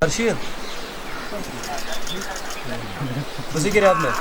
Arşiv. उसी के रात में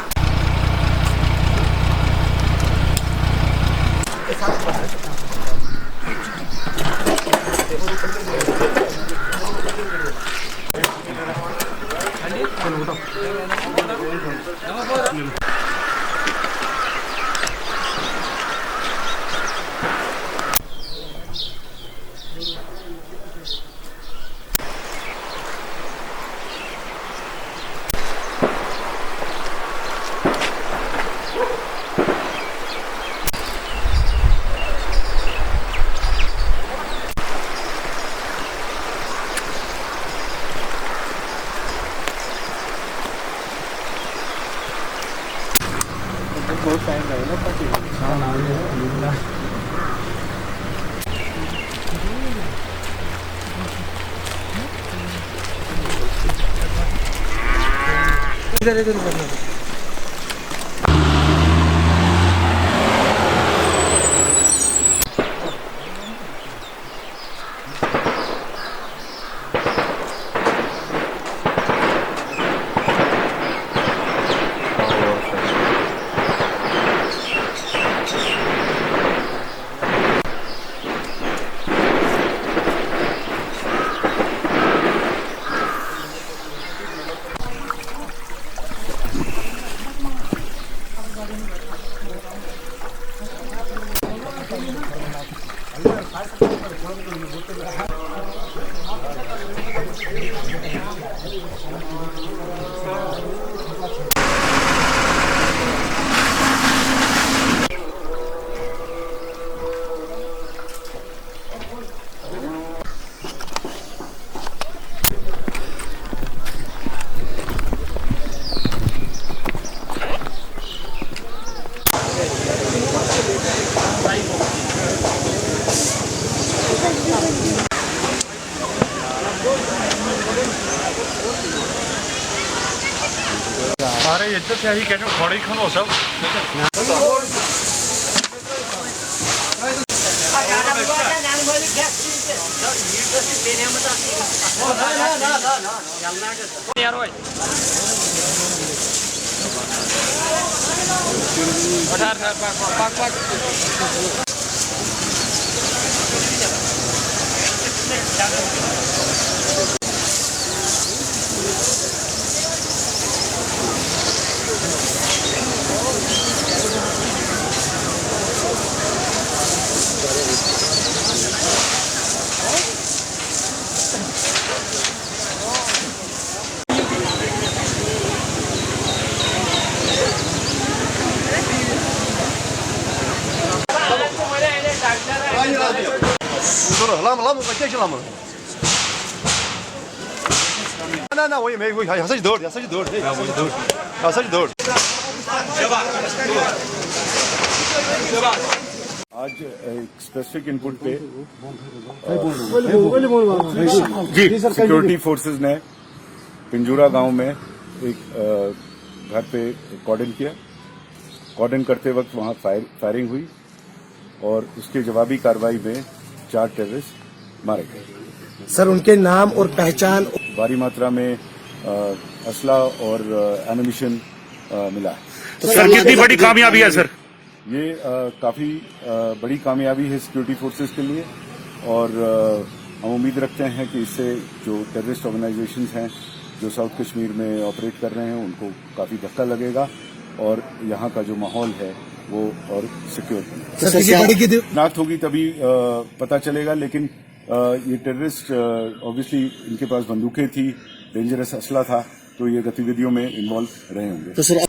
बहुत टाइम लगेगा इधर इधर 아래 옛날에 이게 좀 거리 큰 옷을那我也没，我亚瑟就得，亚瑟就得，亚瑟就得，亚瑟就得。आज एक स्पेसिफिक इनपुट पे जी सिक्योरिटी फोर्सेस ने पिंजूरा गांव में एक घर पे कॉर्डन किया। कॉर्डन करते वक्त वहां फायरिंग हुई और उसके जवाबी कार्रवाई में 4 टेररिस्ट मारे गए। सर उनके नाम और पहचान? भारी मात्रा में असला और एनिमेशन मिला है। तो सर कितनी बड़ी कामयाबी है सर? ये काफी बड़ी कामयाबी है सिक्योरिटी फोर्सेस के लिए और हम उम्मीद रखते हैं कि इससे जो टेररिस्ट ऑर्गेनाइजेशंस हैं जो साउथ कश्मीर में ऑपरेट कर रहे हैं उनको काफी धक्का लगेगा और यहाँ का जो माहौल है वो और सिक्योर बनेगा। नाक होगी तभी पता चलेगा, लेकिन ये टेररिस्ट ऑब्वियसली इनके पास बंदूकें थी, डेंजरस असला था, तो ये गतिविधियों में इन्वॉल्व रहे होंगे।